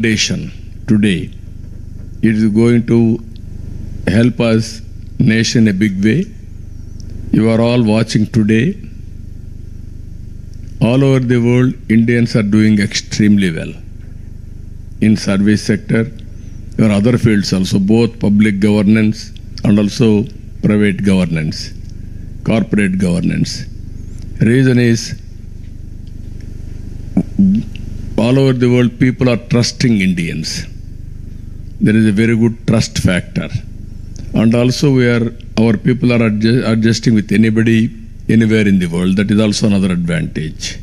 foundation today. It is going to help us nation a big way. You are all watching today. All over the world, Indians are doing extremely well in service sector or other fields also, both public governance and also private governance, corporate governance. Reason is all over the world people are trusting Indians. There is a very good trust factor. And also our people are adjusting with anybody, anywhere in the world. That is also another advantage.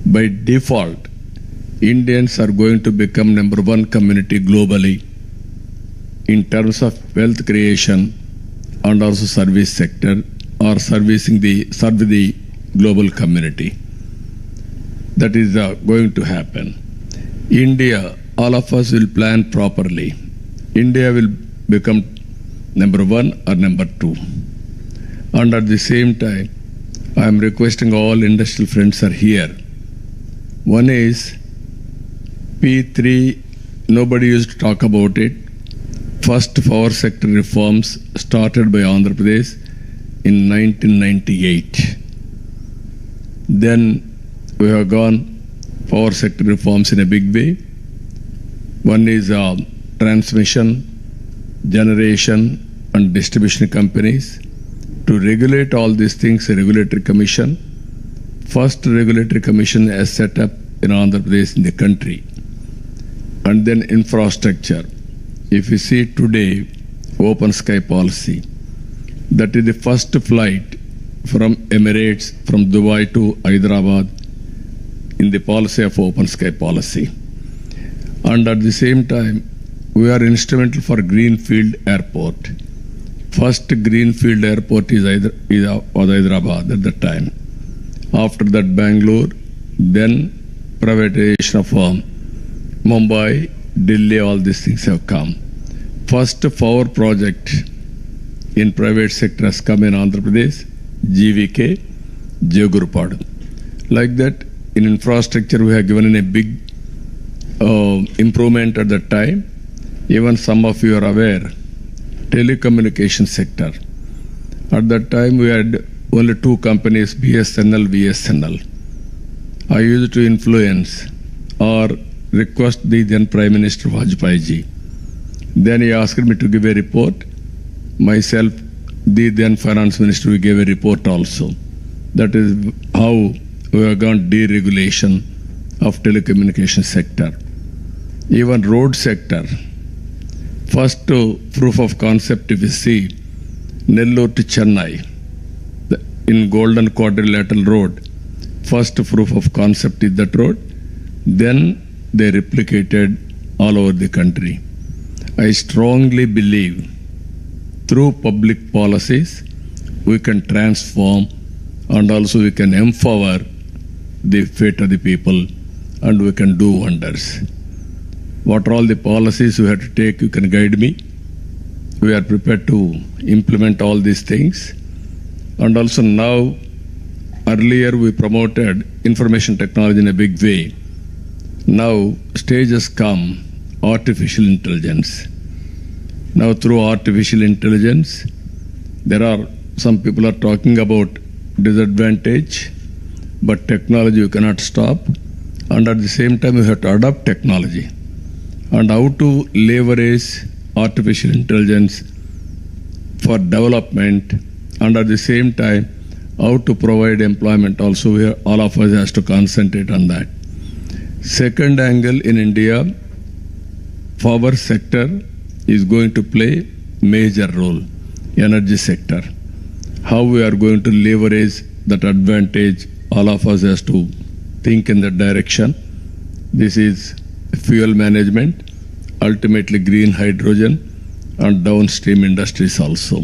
By default, Indians are going to become number one community globally in terms of wealth creation and also service sector, or serve the global community. That is going to happen. India, all of us will plan properly. India will become number one or number two. And at the same time, I am requesting all industrial friends are here. One is P3, nobody used to talk about it. First power sector reforms started by Andhra Pradesh in 1998. Then we have gone power sector reforms in a big way. One is transmission, generation and distribution companies. To regulate all these things, a regulatory commission. First regulatory commission is set up in Andhra Pradesh in the country. And then infrastructure. If you see today, open sky policy, that is the first flight from Emirates, from Dubai to Hyderabad in the policy of open sky policy. And at the same time, we are instrumental for Greenfield Airport. First Greenfield Airport was Hyderabad at that time. After that, Bangalore, then privatization of Mumbai, Delhi, all these things have come. First power project in private sector has come in Andhra Pradesh, GVK, Jagurupadu. Like that, in infrastructure we have given in a big improvement at that time. Even some of you are aware, telecommunication sector. At that time we had only two companies, BSNL, VSNL. I used to influence or request the then Prime Minister Vajpayee ji. Then he asked me to give a report. Myself, the then Finance Minister, we gave a report also. That is how we have gone deregulation of telecommunication sector. Even road sector. First proof of concept, if you see, Nellore to Chennai, in Golden Quadrilateral Road, first proof of concept is that road. Then they replicated all over the country. I strongly believe through public policies, we can transform and also we can empower the fate of the people and we can do wonders. What are all the policies we have to take, you can guide me. We are prepared to implement all these things. And also now, earlier we promoted information technology in a big way. Now stage has come, artificial intelligence. Now through artificial intelligence, there are some people are talking about disadvantage, but technology you cannot stop. And at the same time, you have to adopt technology. And how to leverage artificial intelligence for development, and at the same time, how to provide employment also, all of us has to concentrate on that. Second angle in India, power sector is going to play major role, energy sector. How we are going to leverage that advantage, all of us has to think in that direction. This is fuel management, ultimately green hydrogen and downstream industries also.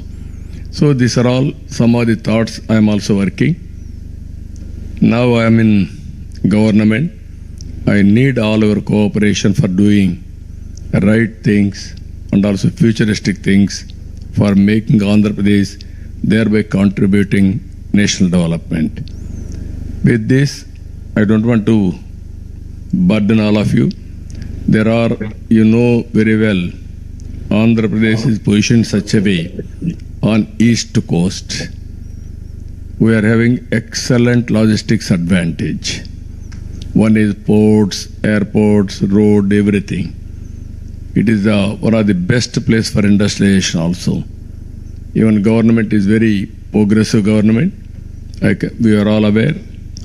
So these are all some of the thoughts I am also working. Now I am in government. I need all our cooperation for doing right things and also futuristic things for making Andhra Pradesh, thereby contributing national development. With this, I don't want to burden all of you. There are, you know very well, Andhra Pradesh is positioned such a way on east coast. We are having excellent logistics advantage. One is ports, airports, road, everything. It is one of the best place for industrialization also. Even government is very progressive government. We are all aware.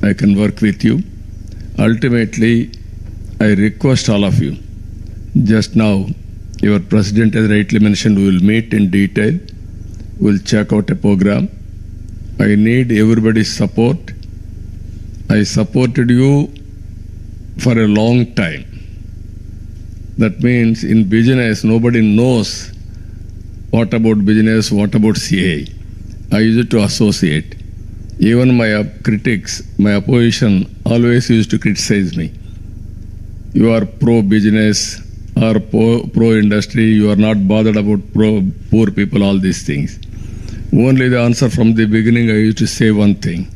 I can work with you. Ultimately, I request all of you. Just now, your president has rightly mentioned we will meet in detail. We will check out a program. I need everybody's support. I supported you for a long time. That means in business, nobody knows what about business, what about CA. I used to associate. Even my critics, my opposition always used to criticize me. You are pro-business or pro-industry, you are not bothered about poor people, all these things. Only the answer from the beginning, I used to say one thing.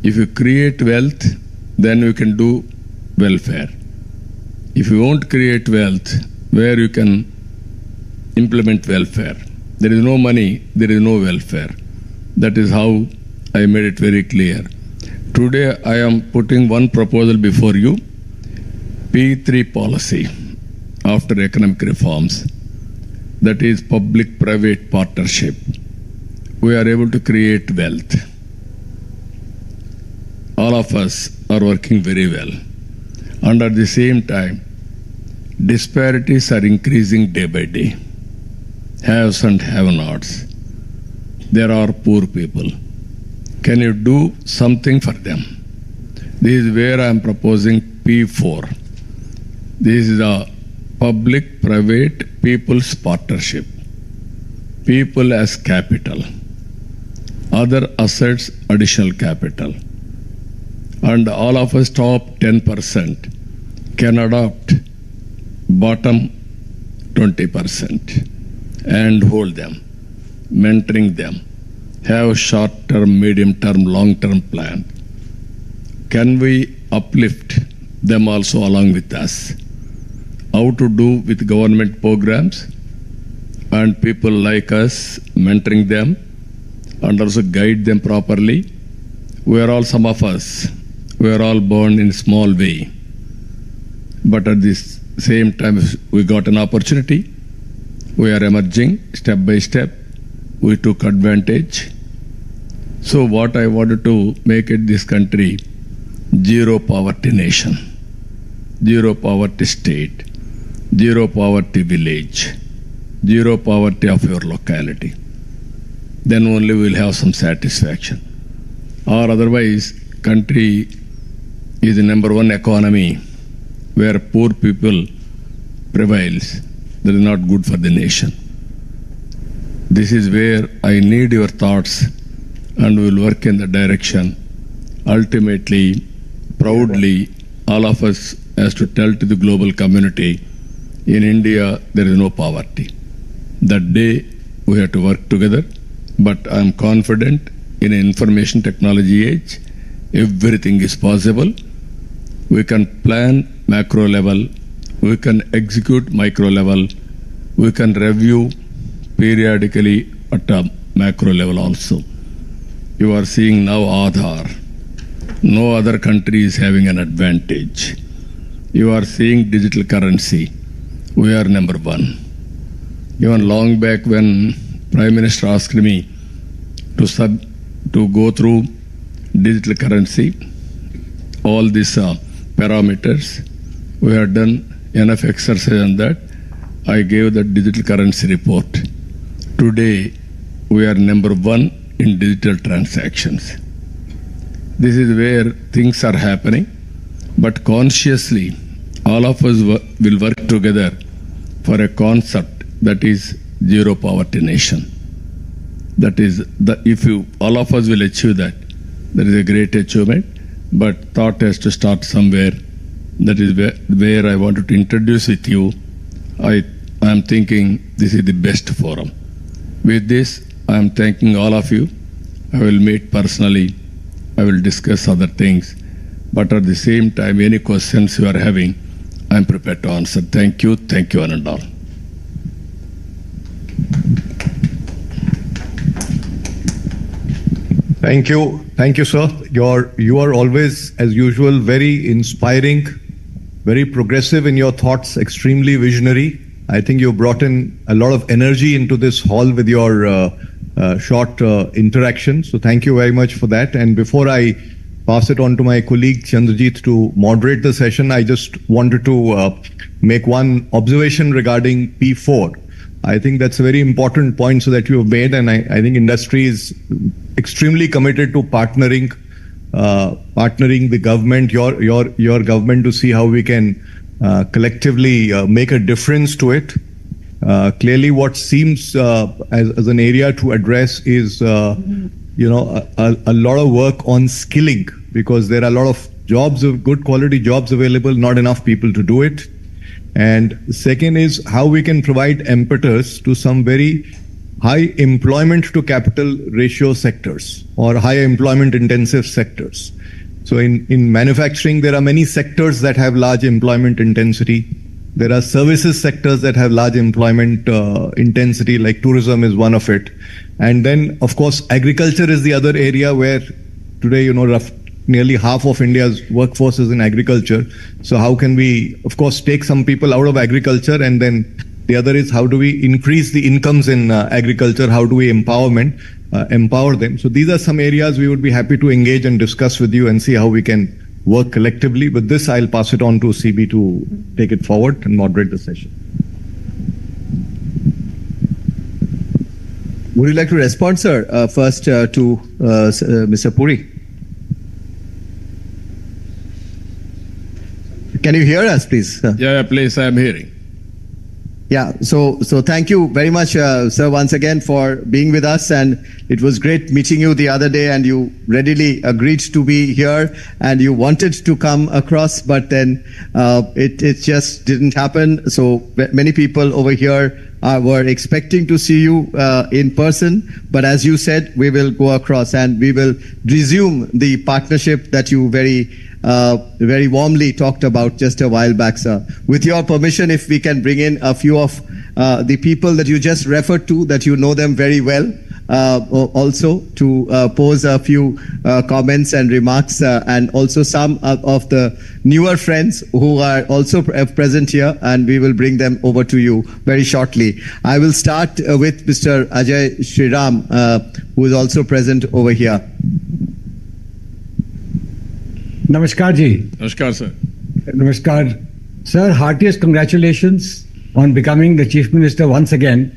If you create wealth, then you can do welfare. If you won't create wealth, where you can implement welfare? There is no money, there is no welfare. That is how I made it very clear. Today I am putting one proposal before you. P3 policy after economic reforms. That is public-private partnership. We are able to create wealth. All of us are working very well. And at the same time, disparities are increasing day by day. Haves and have-nots. There are poor people. Can you do something for them? This is where I am proposing P4. This is a public-private people's partnership. People as capital. Other assets, additional capital. And all of us top 10% can adopt bottom 20% and hold them, mentoring them, have short-term, medium-term, long-term plan. Can we uplift them also along with us? How to do with government programs and people like us, mentoring them and also guide them properly. We are all, some of us, we are all born in small way. But at this same time, we got an opportunity. We are emerging step by step. We took advantage. So what I wanted to make it this country, zero poverty nation, zero poverty state, zero poverty village, zero poverty of your locality. Then only we will have some satisfaction. Or otherwise, country is the number one economy where poor people prevails. That is not good for the nation. This is where I need your thoughts and we will work in the direction. Ultimately, proudly, all of us has to tell to the global community, in India there is no poverty. That day we have to work together, but I am confident in an information technology age, everything is possible. We can plan macro level, we can execute micro level, we can review periodically at a macro level also. You are seeing now Aadhaar. No other country is having an advantage. You are seeing digital currency. We are number one. Even long back when Prime Minister asked me to go through digital currency, all these parameters, we have done enough exercise on that. I gave the digital currency report. Today, we are number one in digital transactions. This is where things are happening, but consciously, all of us will work together for a concept that is zero poverty nation. That is, if all of us will achieve that, that is a great achievement, but thought has to start somewhere. That is where I wanted to introduce with you. I am thinking this is the best forum. With this, I am thanking all of you. I will meet personally. I will discuss other things. But at the same time, any questions you are having, I'm prepared to answer. Thank you, Anandal. Thank you, sir. You are always, as usual, very inspiring, very progressive in your thoughts, extremely visionary. I think you brought in a lot of energy into this hall with your short interaction. So thank you very much for that. And before I pass it on to my colleague Chandrajit to moderate the session, I just wanted to make one observation regarding P4. I think that's a very important point so that you have made, and I think industry is extremely committed to partnering the government, your government, to see how we can collectively make a difference to it. Clearly, what seems as an area to address is a lot of work on skilling, because there are a lot of jobs, of good quality jobs available, not enough people to do it. And second is how we can provide impetus to some very high employment to capital ratio sectors or high employment intensive sectors. So in manufacturing, there are many sectors that have large employment intensity. There are services sectors that have large employment intensity, like tourism is one of it. And then, of course, agriculture is the other area where today, nearly half of India's workforce is in agriculture. So how can we, of course, take some people out of agriculture, and then the other is how do we increase the incomes in agriculture? How do we empower them? So these are some areas we would be happy to engage and discuss with you and see how we can work collectively. With this, I'll pass it on to CB to take it forward and moderate the session. Would you like to respond, sir, first to Mr. Puri? Can you hear us, please? Yeah, please, I am hearing. Yeah, so thank you very much, sir, once again for being with us. And it was great meeting you the other day, and you readily agreed to be here, and you wanted to come across, but then it just didn't happen. So many people over here were expecting to see you in person, but as you said, we will go across and we will resume the partnership that you very warmly talked about just a while back, sir. With your permission, if we can bring in a few of the people that you just referred to, that you know them very well, also to pose a few comments and remarks, and also some of the newer friends who are also present here, and we will bring them over to you very shortly. I will start with Mr. Ajay Shriram, who is also present over here. Namaskar ji. Namaskar, sir. Namaskar. Sir, heartiest congratulations on becoming the Chief Minister once again.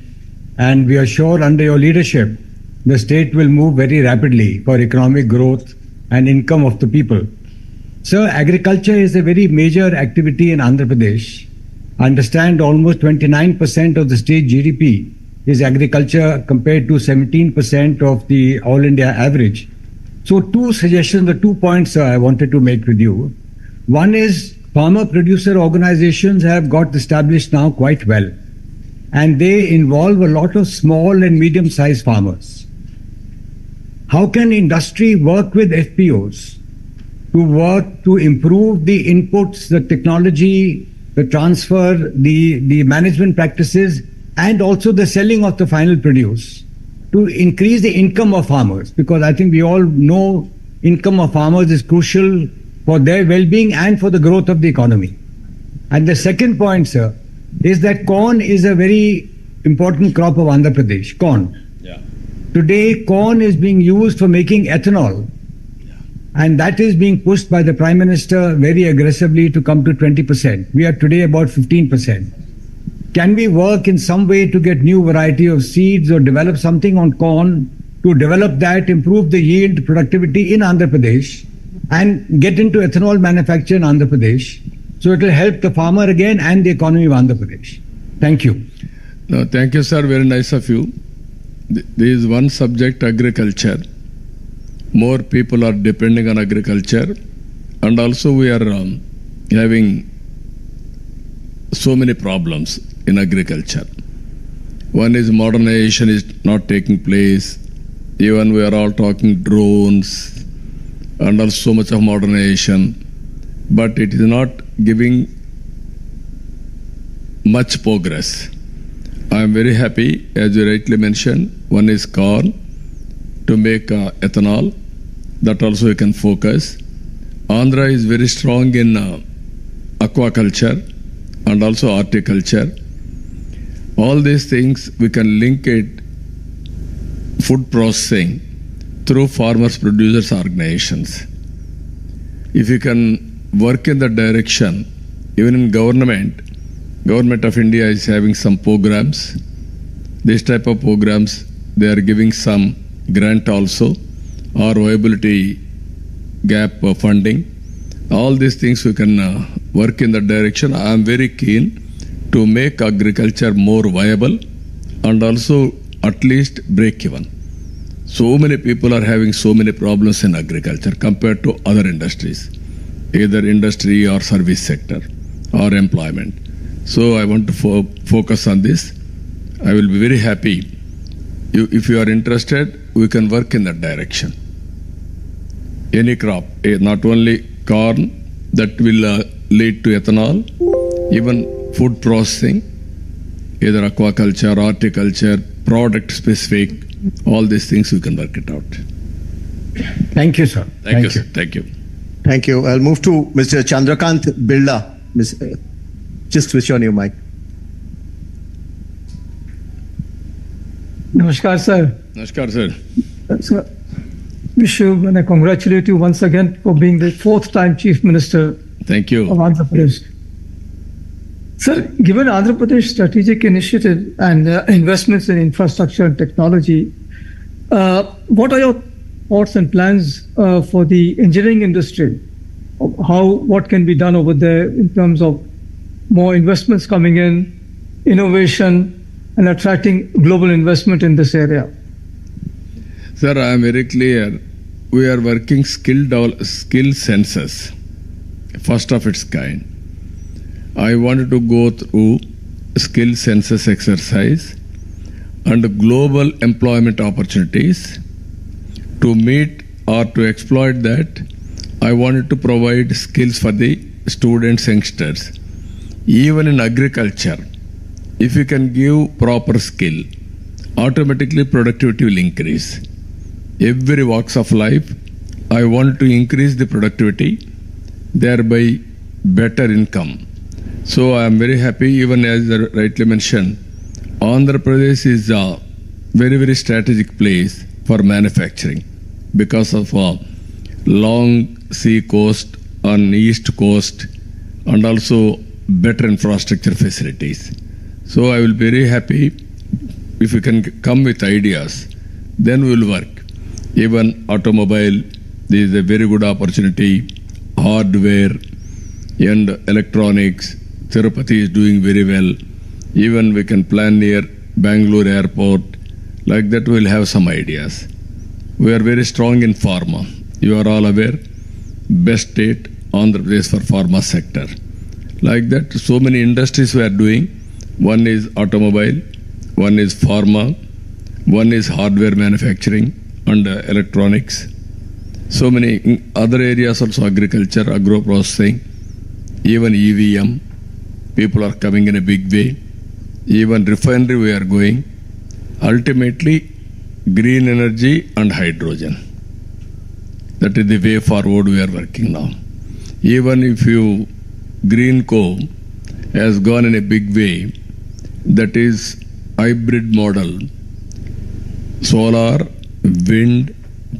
And we are sure under your leadership, the state will move very rapidly for economic growth and income of the people. Sir, agriculture is a very major activity in Andhra Pradesh. I understand almost 29% of the state GDP is agriculture compared to 17% of the all India average. So two suggestions, the 2 points I wanted to make with you. One is farmer producer organizations have got established now quite well, and they involve a lot of small and medium sized farmers. How can industry work with FPOs to improve the inputs, the technology, the transfer, the management practices, and also the selling of the final produce, to increase the income of farmers? Because I think we all know income of farmers is crucial for their well-being and for the growth of the economy. And the second point, sir, is that corn is a very important crop of Andhra Pradesh. Corn. Yeah. Today, corn is being used for making ethanol. Yeah. And that is being pushed by the Prime Minister very aggressively to come to 20%. We are today about 15%. Can we work in some way to get new variety of seeds or develop something on corn to develop that, improve the yield, productivity in Andhra Pradesh, and get into ethanol manufacture in Andhra Pradesh? So it will help the farmer again and the economy of Andhra Pradesh. Thank you. No, thank you, sir. Very nice of you. There is one subject, agriculture. More people are depending on agriculture, and also we are having so many problems in agriculture. One is modernization is not taking place. Even we are all talking drones and also so much of modernization, but it is not giving much progress. I am very happy, as you rightly mentioned, one is corn to make ethanol. That also we can focus. Andhra is very strong in aquaculture and also horticulture. All these things we can link it food processing through farmers producers organizations. If you can work in that direction, even in government of India is having some programs. This type of programs, they are giving some grant also, or viability gap funding. All these things we can work in that direction. I am very keen to make agriculture more viable and also at least break even. So many people are having so many problems in agriculture compared to other industries, either industry or service sector or employment. So I want to focus on this. I will be very happy. If you are interested, we can work in that direction. Any crop, not only corn, that will lead to ethanol, even food processing, either aquaculture, horticulture, product specific, all these things we can work it out. Thank you, sir. Thank you, sir. Thank you. Thank you. I'll move to Mr. Chandrakant Birla. Just switch on your mic. Namaskar, sir. Namaskar, sir. Sir, wish you and I congratulate you once again for being the fourth time Chief Minister Thank of you. Andhra Pradesh. Sir, given Andhra Pradesh strategic initiative and investments in infrastructure and technology, what are your thoughts and plans for the engineering industry? What can be done over there in terms of more investments coming in, innovation, and attracting global investment in this area? Sir, I am very clear. We are working skill census, first of its kind. I wanted to go through skill census exercise and global employment opportunities. To meet or to exploit that, I wanted to provide skills for the students, youngsters. Even in agriculture, if you can give proper skill, automatically productivity will increase. Every walks of life, I want to increase the productivity, thereby better income. So I am very happy, even as I rightly mentioned, Andhra Pradesh is a very, very strategic place for manufacturing because of a long sea coast on east coast and also better infrastructure facilities. So I will be very happy if you can come with ideas, then we will work. Even automobile, there is a very good opportunity, hardware and electronics. Tirupati is doing very well. Even we can plan near Bangalore airport. Like that we will have some ideas. We are very strong in pharma. You are all aware, best state, Andhra Pradesh for pharma sector. Like that, so many industries we are doing. One is automobile, one is pharma, one is hardware manufacturing and electronics. So many other areas also, agriculture, agro processing, even EVM. People are coming in a big way. Even refinery we are going. Ultimately, green energy and hydrogen. That is the way forward we are working now. Even if you green coal has gone in a big way, that is hybrid model, solar, wind,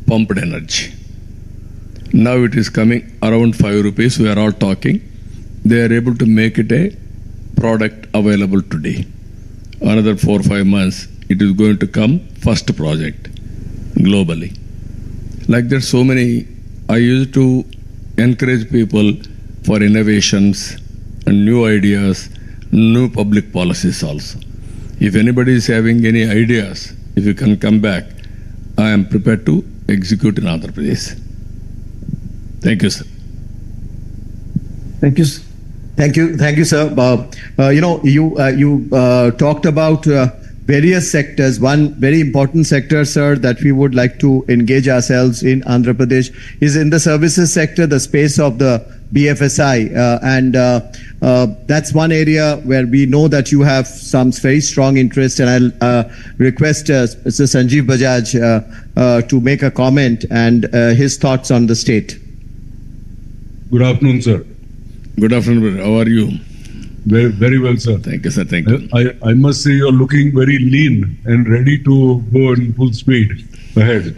pumped energy. Now it is coming around 5 rupees. We are all talking. They are able to make it a product available today. Another 4 or 5 months, it is going to come first project globally. Like that, so many, I used to encourage people for innovations and new ideas, new public policies also. If anybody is having any ideas, if you can come back, I am prepared to execute in Andhra Pradesh. Thank you, sir. Thank you, sir. Thank you, sir. You talked about various sectors. One very important sector, sir, that we would like to engage ourselves in Andhra Pradesh is in the services sector, the space of the BFSI, and that's one area where we know that you have some very strong interest, and I'll request Mr. Sanjeev Bajaj to make a comment and his thoughts on the state. Good afternoon, sir. Good afternoon. How are you? Very, very well, sir. Thank you, sir. Thank you. I must say you're looking very lean and ready to go in full speed ahead.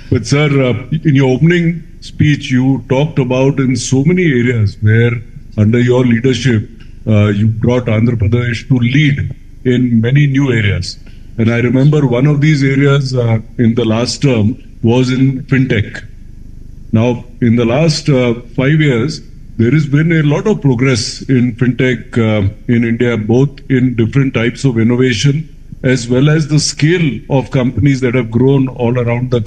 But, sir, in your opening speech, you talked about in so many areas where, under your leadership, you brought Andhra Pradesh to lead in many new areas. And I remember one of these areas in the last term was in fintech. Now, in the last 5 years, there has been a lot of progress in fintech in India, both in different types of innovation as well as the scale of companies that have grown all around the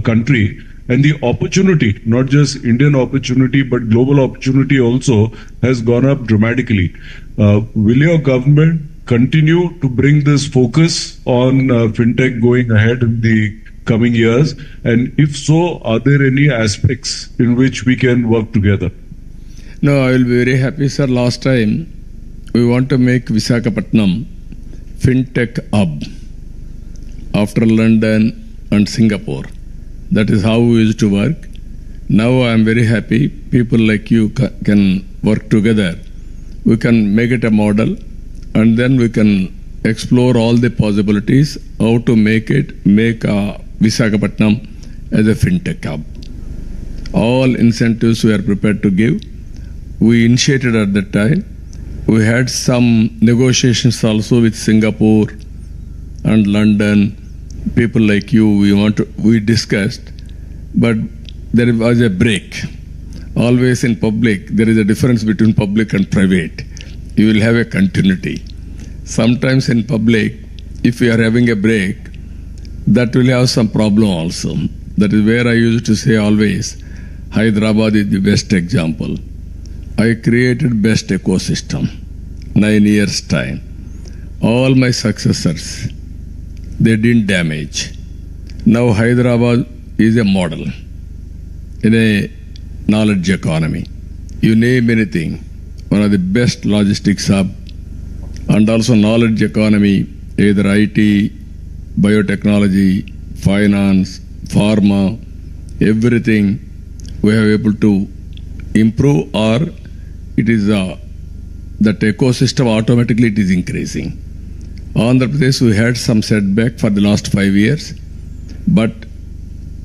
country. And the opportunity, not just Indian opportunity, but global opportunity also has gone up dramatically. Will your government continue to bring this focus on fintech going ahead in the coming years? And if so, are there any aspects in which we can work together? No, I will be very happy, sir. Last time, we want to make Visakhapatnam fintech hub after London and Singapore. That is how we used to work. Now I am very happy. People like you can work together. We can make it a model, and then we can explore all the possibilities, how to make Visakhapatnam as a fintech hub. All incentives we are prepared to give. We initiated at that time. We had some negotiations also with Singapore and London. People like you, we discussed, but there was a break. Always in public, there is a difference between public and private. You will have a continuity. Sometimes in public, if you are having a break, that will have some problem also. That is where I used to say always, Hyderabad is the best example. I created best ecosystem, 9 years time. All my successors, they didn't damage. Now Hyderabad is a model in a knowledge economy. You name anything, one of the best logistics hub, and also knowledge economy, either IT, biotechnology, finance, pharma, everything we have able to improve, or it is that ecosystem automatically it is increasing. Andhra Pradesh, we had some setback for the last 5 years, but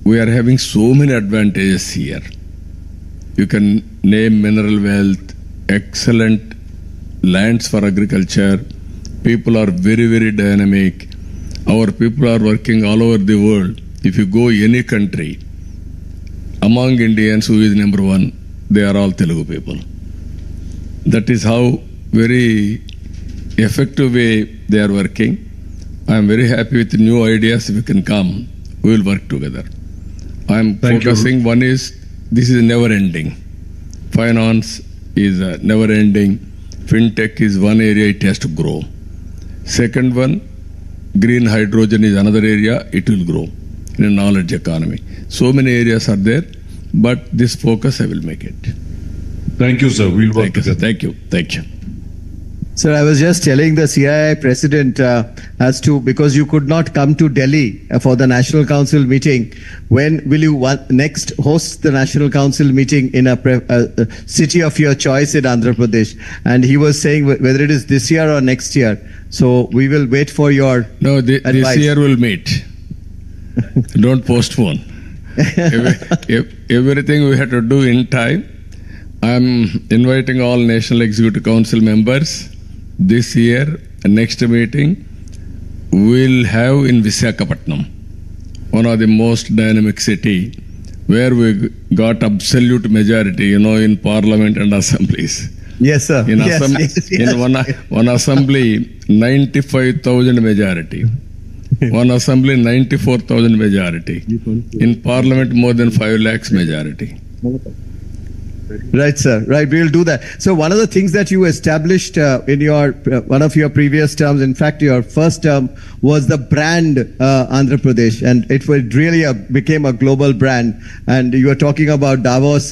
we are having so many advantages here. You can name mineral wealth, excellent lands for agriculture. People are very, very dynamic. Our people are working all over the world. If you go any country, among Indians, who is number one? They are all Telugu people. That is how very effective way they are working. I am very happy with new ideas. If you can come, we will work together. I am focusing, one is, this is never ending. Finance is never ending. Fintech is one area, it has to grow. Second one, green hydrogen is another area, it will grow in a knowledge economy. So many areas are there, but this focus I will make it. Thank you, sir. We'll work together. Thank you. Thank you. Sir, I was just telling the CII president because you could not come to Delhi for the National Council meeting. When will you next host the National Council meeting in a city of your choice in Andhra Pradesh? And he was saying whether it is this year or next year. So we will wait for your advice. This year we'll meet. Don't postpone. Everything we have to do in time. I'm inviting all National Executive Council members. This year, next meeting, we'll have in Visakhapatnam, one of the most dynamic city, where we got absolute majority, in parliament and assemblies. Yes, sir. In one assembly, 95,000 majority. One assembly, 94,000 majority. In parliament, more than 5 lakhs majority. Right, sir. Right, we'll do that. So one of the things that you established in your one of your previous terms, in fact, your first term, was the brand Andhra Pradesh, and it really became a global brand. And you were talking about Davos.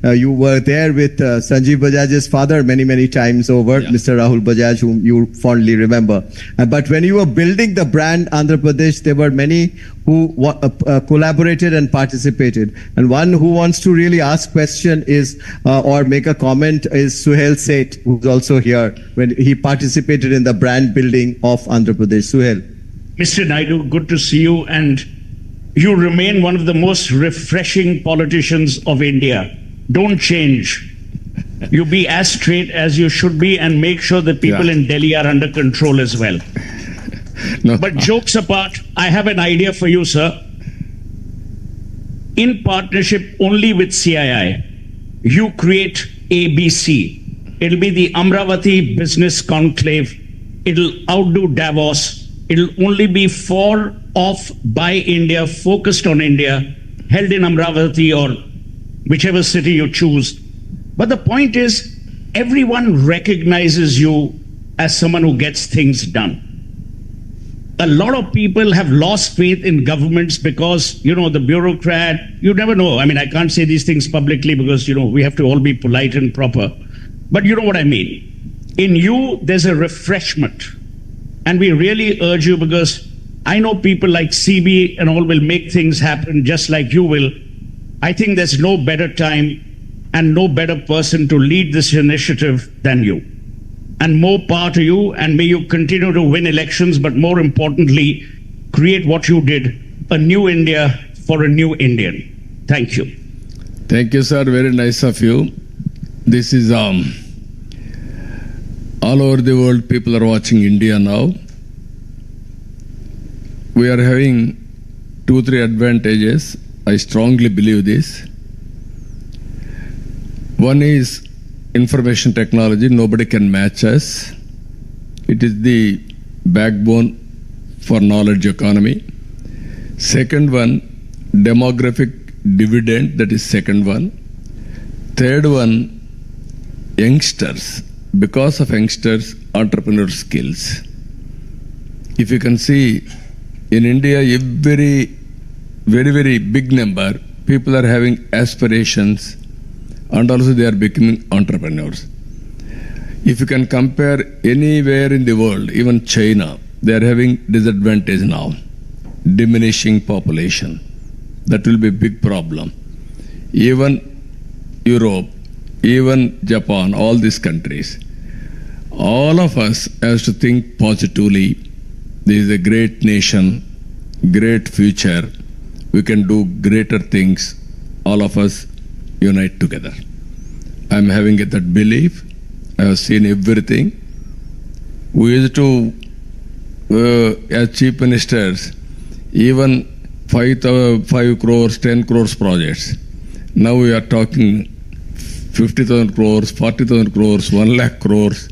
You were there with Sanjeev Bajaj's father many times over, yeah. Mr. Rahul Bajaj, whom you fondly remember. But when you were building the brand Andhra Pradesh, there were many who collaborated and participated. And one who wants to really ask question is or make a comment is Suhail Seth, who's also here when he participated in the brand building of Andhra Pradesh. Suhail. Mr. Naidu, good to see you, and you remain one of the most refreshing politicians of India. Don't change. You be as straight as you should be and make sure that people in Delhi are under control as well. No. But jokes apart, I have an idea for you, sir. In partnership only with CII, you create ABC. It'll be the Amravati Business Conclave. It'll outdo Davos. It'll only be for, of, by India, focused on India, held in Amravati or whichever city you choose. But the point is, everyone recognizes you as someone who gets things done. A lot of people have lost faith in governments because, the bureaucrat, you never know. I mean, I can't say these things publicly because, we have to all be polite and proper. But you know what I mean. In you, there's a refreshment. And we really urge you, because I know people like CB and all will make things happen just like you will. I think there's no better time and no better person to lead this initiative than you. And more power to you, and may you continue to win elections, but more importantly, create what you did, a new India for a new Indian. Thank you. Thank you, sir. Very nice of you. This is all over the world. People are watching India now. We are having 2-3 advantages. I strongly believe this. One is information technology. Nobody can match us. It is the backbone for knowledge economy. Second one, demographic dividend. That is second one. Third one, youngsters. Because of youngsters, entrepreneur skills. If you can see, in India, very big number, people are having aspirations, and also they are becoming entrepreneurs. If you can compare anywhere in the world, even China, they are having disadvantage now, diminishing population. That will be a big problem. Even Europe, even Japan, all these countries, all of us has to think positively. This is a great nation, great future. We can do greater things. All of us unite together. I'm having that belief. I have seen everything. We used to, as chief ministers, even 5 crores, 10 crores projects. Now we are talking 50,000 crores, 40,000 crores, 1 lakh crores.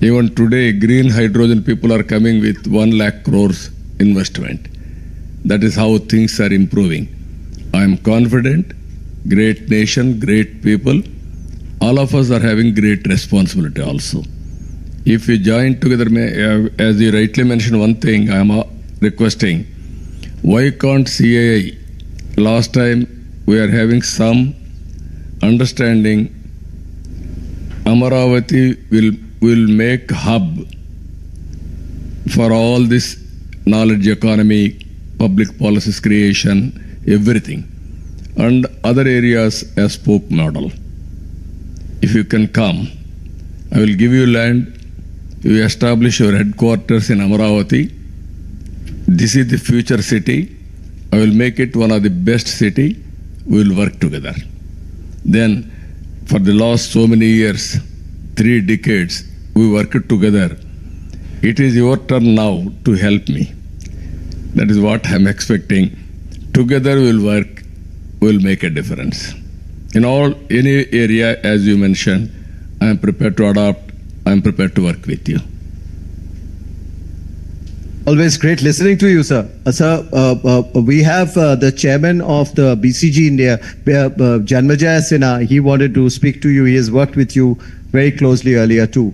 Even today, green hydrogen people are coming with 1 lakh crores investment. That is how things are improving. I am confident. Great nation, great people. All of us are having great responsibility also. If we join together, as you rightly mentioned one thing, I am requesting, why can't CAI, last time we are having some understanding, Amaravati will make hub for all this knowledge economy, public policies creation, everything. And other areas as spoke model. If you can come, I will give you land, you establish your headquarters in Amaravati. This is the future city. I will make it one of the best city. We will work together. Then, for the last so many years, 3 decades, we worked together. It is your turn now to help me. That is what I am expecting. Together we will work. Will make a difference. In any area, as you mentioned, I am prepared to adopt, I am prepared to work with you. Always great listening to you, sir. We have the chairman of the BCG India, Janmajaya Sinha. He wanted to speak to you. He has worked with you very closely earlier too.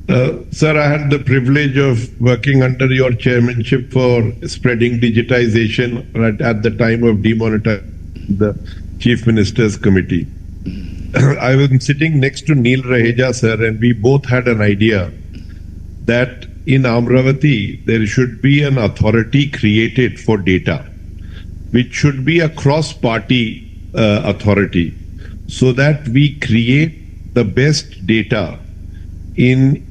Sir, I had the privilege of working under your chairmanship for spreading digitization at the time of demonetization, the Chief Minister's Committee. I was sitting next to Neil Raheja, sir, and we both had an idea that in Amravati, there should be an authority created for data, which should be a cross-party authority, so that we create the best data in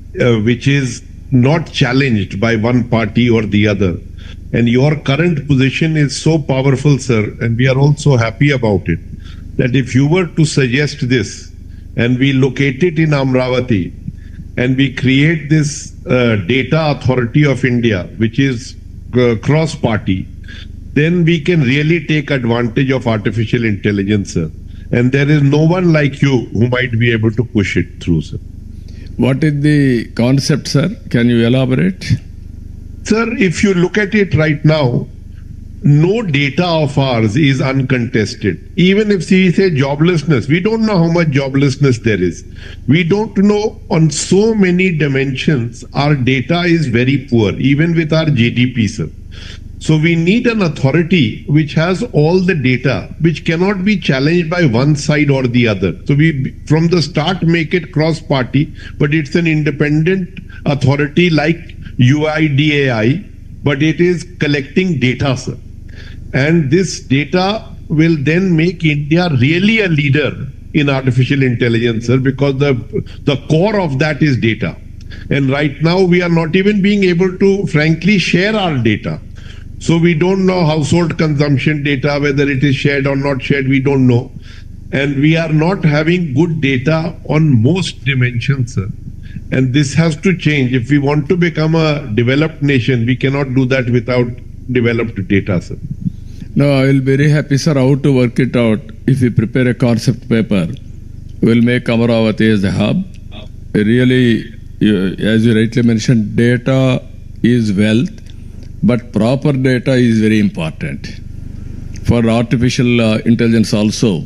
which is not challenged by one party or the other. And your current position is so powerful, sir, and we are also happy about it, that if you were to suggest this and we locate it in Amravati and we create this data authority of India, which is cross-party, then we can really take advantage of artificial intelligence, sir. And there is no one like you who might be able to push it through, sir. What is the concept, sir? Can you elaborate? Sir, if you look at it right now, no data of ours is uncontested. Even if we say joblessness, we don't know how much joblessness there is. We don't know on so many dimensions, our data is very poor, even with our GDP, sir. So we need an authority which has all the data, which cannot be challenged by one side or the other. So we, from the start, make it cross-party, but it's an independent authority like UIDAI, but it is collecting data, sir. And this data will then make India really a leader in artificial intelligence, sir, because the core of that is data. And right now we are not even being able to frankly share our data. So we don't know household consumption data, whether it is shared or not shared, we don't know. And we are not having good data on most dimensions, sir. And this has to change. If we want to become a developed nation, we cannot do that without developed data, sir. No, I will be very happy, sir, how to work it out. If we prepare a concept paper, we will make Amaravati as the hub. Really, as you rightly mentioned, data is wealth, but proper data is very important. For artificial intelligence also,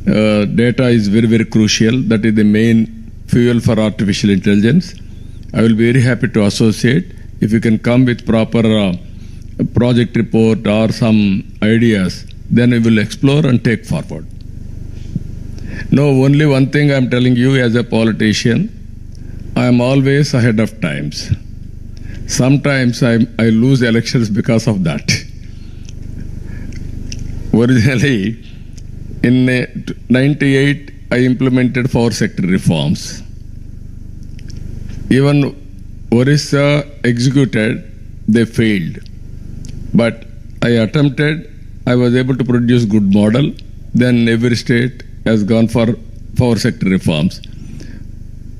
data is very, very crucial. That is the main fuel for artificial intelligence. I will be very happy to associate. If you can come with proper project report or some ideas, then we will explore and take forward. No, only one thing I am telling you as a politician, I am always ahead of times. Sometimes I lose elections because of that. Originally, in 98, I implemented 4 sector reforms. Even Orissa executed, they failed. But I attempted, I was able to produce good model. Then every state has gone for 4 sector reforms.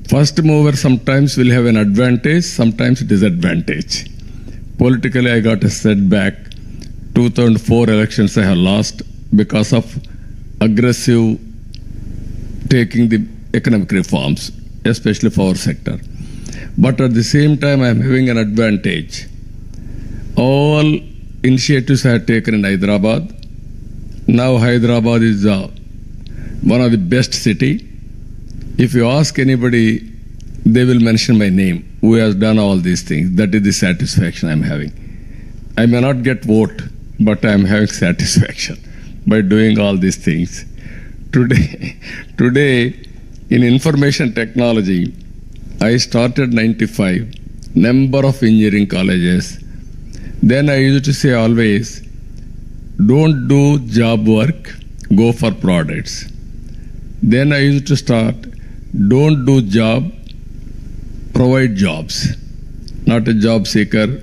First mover sometimes will have an advantage, sometimes disadvantage. Politically, I got a setback. 2004 elections I have lost because of aggressive taking the economic reforms, especially for our sector. But at the same time, I am having an advantage. All initiatives I have taken in Hyderabad. Now Hyderabad is one of the best city. If you ask anybody, they will mention my name, who has done all these things. That is the satisfaction I am having. I may not get vote, but I am having satisfaction by doing all these things. Today, in information technology, I started 95, number of engineering colleges. Then I used to say always, don't do job work, go for products. Then I used to start, don't do job, provide jobs. Not a job seeker,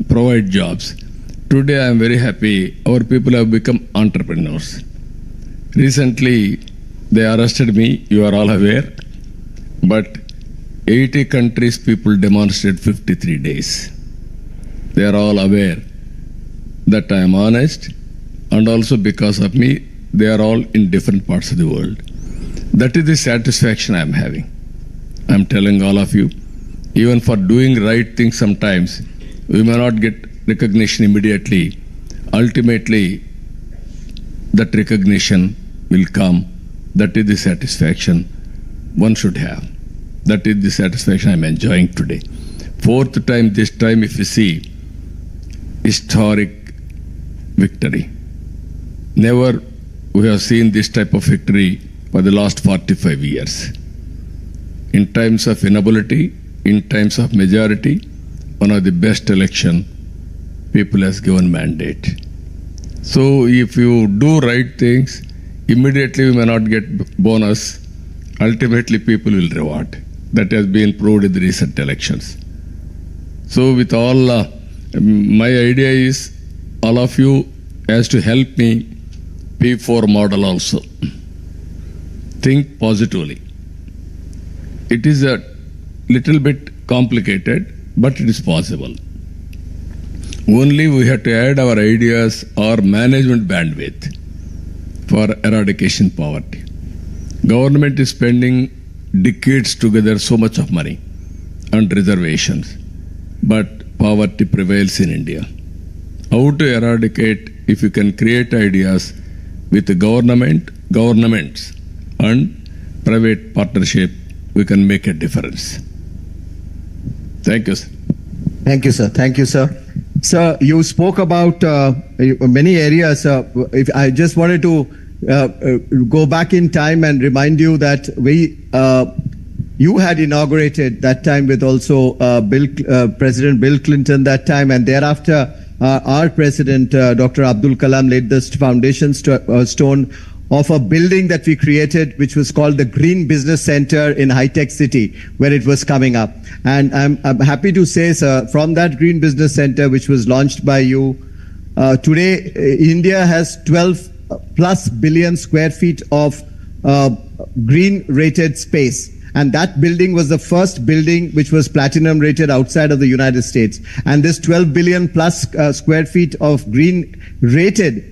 provide jobs. Today I am very happy, our people have become entrepreneurs. Recently, they arrested me, you are all aware, but 80 countries people demonstrated 53 days. They are all aware that I am honest, and also because of me, they are all in different parts of the world. That is the satisfaction I am having. I am telling all of you, even for doing right things sometimes, We may not get recognition immediately. Ultimately, that recognition will come. That is the satisfaction one should have. That is the satisfaction I'm enjoying today. Fourth time, this time, if you see, historic victory. Never we have seen this type of victory for the last 45 years. In times of inability, in times of majority, one of the best election, people has given mandate. So if you do right things, immediately you may not get bonus. Ultimately, people will reward. That has been proved in the recent elections. So with all, my idea is all of you has to help me P4 model also. Think positively. It is a little bit complicated, but it is possible. Only we have to add our ideas or management bandwidth for eradication poverty. Government is spending decades together so much of money and reservations, but poverty prevails in India. How to eradicate? If you can create ideas with the governments and private partnership, we can make a difference. Thank you, sir. Thank you, sir. Thank you, sir. Sir, you spoke about many areas. If I just wanted to go back in time and remind you that you had inaugurated that time with also President Bill Clinton that time, and thereafter our President Dr. Abdul Kalam laid the foundation stone of a building that we created, which was called the Green Business Center in High Tech City, where it was coming up. And I'm happy to say, sir, from that Green Business Center, which was launched by you, today India has 12 plus billion square feet of green rated space. And that building was the first building which was platinum rated outside of the United States. And this 12 billion plus square feet of green rated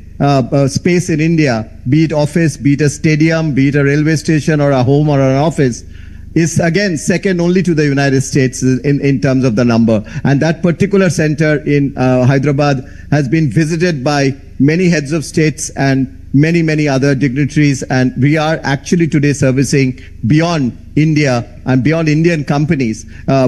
space in India, be it office, be it a stadium, be it a railway station or a home or an office, is again second only to the United States in terms of the number. And that particular center in Hyderabad has been visited by many heads of states and many other dignitaries, and we are actually today servicing beyond India and beyond Indian companies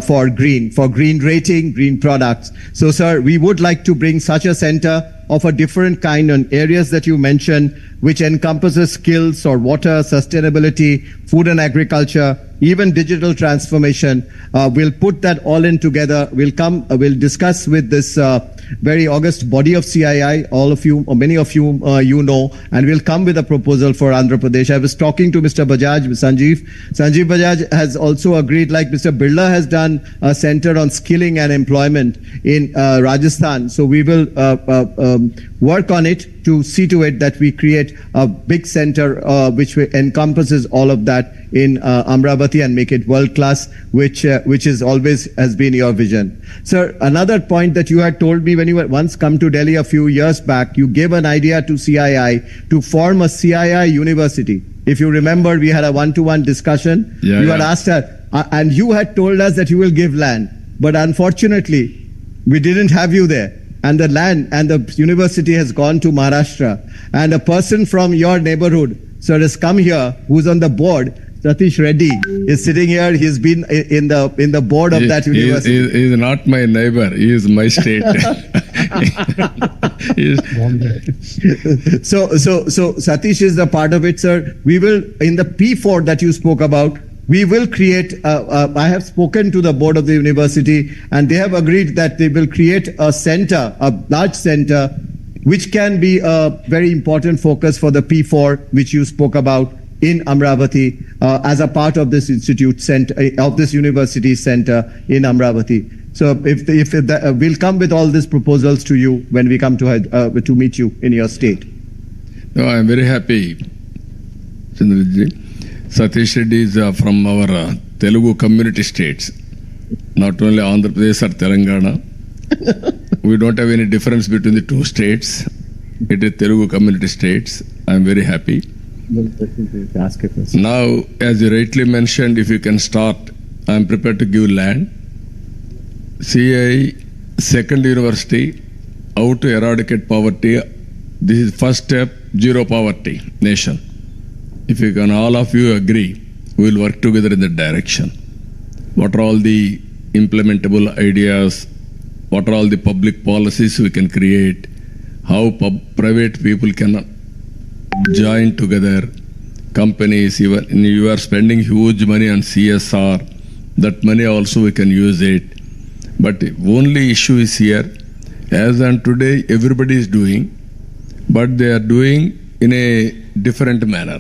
for green rating, green products. So sir, we would like to bring such a center of a different kind on areas that you mentioned, which encompasses skills or water, sustainability, food and agriculture, even digital transformation. We'll put that all in together. We'll discuss with this very august body of CII, all of you, or many of you, you know, and we'll come with a proposal for Andhra Pradesh. I was talking to Mr. Bajaj, Sanjeev Bajaj has also agreed, like Mr. Birla has done a center on skilling and employment in Rajasthan. So we will work on it to see to it that we create a big center which encompasses all of that in Amravati and make it world class, which is always has been your vision. Sir, another point that you had told me when you had once come to Delhi a few years back, you gave an idea to CII to form a CII university. If you remember, we had a one-to-one discussion. You had asked her, and you had told us that you will give land. But unfortunately, we didn't have you there. And the land and the university has gone to Maharashtra. And a person from your neighborhood, sir, has come here, who's on the board. Satish Reddy is sitting here. He's been in the board of that university. He is not my neighbor. He is my state. So Satish is a part of it, sir. We will, in the P4 that you spoke about, we will create, I have spoken to the board of the university and they have agreed that they will create a center, a large center, which can be a very important focus for the P4, which you spoke about in Amravati, as a part of this institute center, of this university center in Amravati. So we'll come with all these proposals to you when we come to meet you in your state. No, I'm very happy, Chandraji. Satish Reddy is from our Telugu community states, not only Andhra Pradesh or Telangana. We don't have any difference between the two states. It is Telugu community states. I'm very happy. Now, as you rightly mentioned, if you can start, I'm prepared to give land. CII Second university, how to eradicate poverty. This is first step, zero poverty nation. If you can, all of you agree, we will work together in that direction. What are all the implementable ideas? What are all the public policies we can create? How private people can join together? Companies, even you are spending huge money on CSR, that money also we can use it. But the only issue is here, as on today, everybody is doing, but they are doing in a different manner,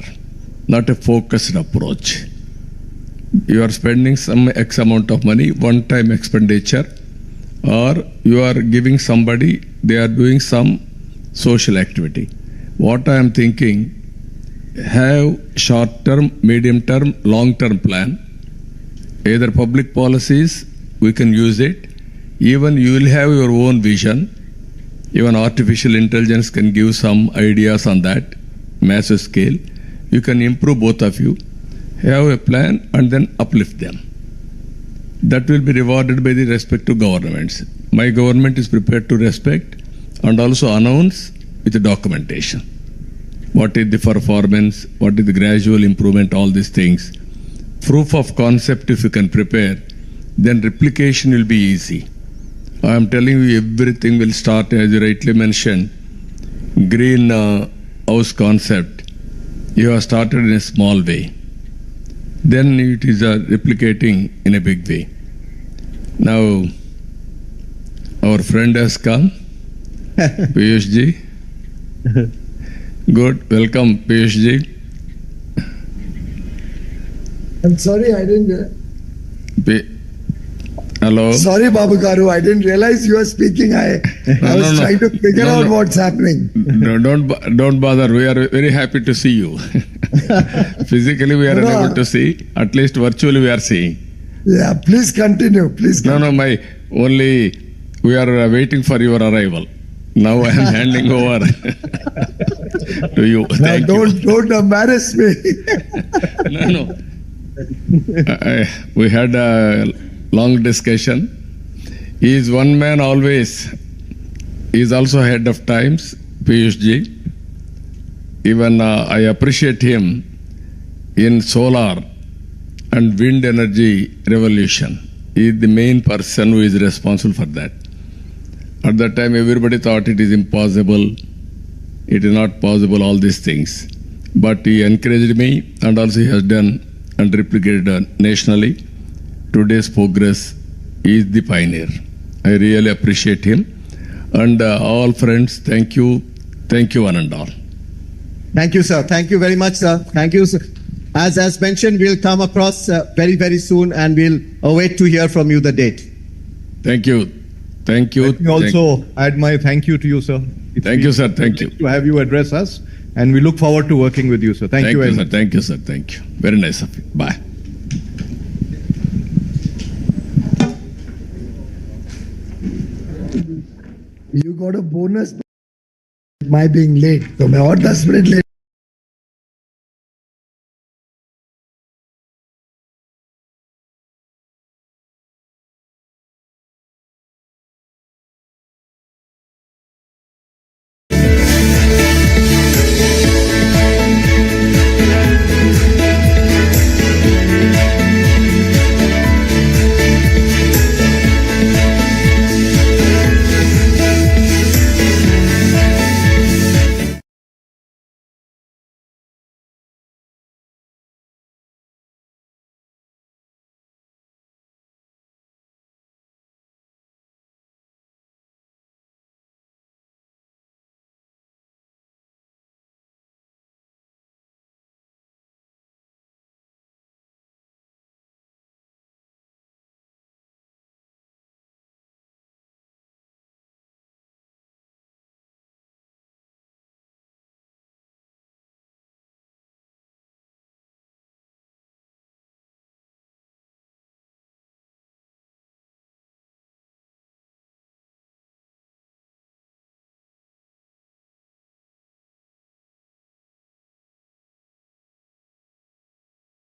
not a focused approach. You are spending some X amount of money, one-time expenditure, or you are giving somebody, they are doing some social activity. What I am thinking, have short-term, medium-term, long-term plan. Either public policies, we can use it. Even you will have your own vision. Even artificial intelligence can give some ideas on that, massive scale. You can improve both of you. Have a plan and then uplift them. That will be rewarded by the respective governments. My government is prepared to respect and also announce with the documentation. What is the performance, what is the gradual improvement, all these things. Proof of concept if you can prepare, then replication will be easy. I am telling you, everything will start, as you rightly mentioned, green house concept. You have started in a small way. Then it is replicating in a big way. Now, our friend has come, Piyush Good, welcome Piyush. I'm sorry, I didn't. Hello. Sorry, Babu Garu, I didn't realize you were speaking. I was trying to figure out what's happening. Don't bother. We are very happy to see you. Physically, we are unable to see. At least virtually, we are seeing. Yeah, please continue. Please continue. We are waiting for your arrival. Now I am handing over to you. Thank you. Don't embarrass me. No. We had a long discussion. He is one man always. He is also ahead of times, Piyush. Even I appreciate him in solar and wind energy revolution. He is the main person who is responsible for that. At that time, everybody thought it is impossible. It is not possible, all these things. But he encouraged me, and also he has done and replicated nationally. Today's progress is the pioneer. I really appreciate him. And all friends, thank you. Thank you one and all. Thank you, sir. Thank you very much, sir. Thank you, sir. As mentioned, we'll come across very, very soon, and we'll await to hear from you the date. Thank you. Thank you. Let me also add my thank you to you, sir. Thank you, sir. Thank you. To have you address us, and we look forward to working with you, sir. Thank you very much. Thank you, sir. Thank you. Very nice of you. Bye. You got a bonus. My being late, तो मैं और 10 minute late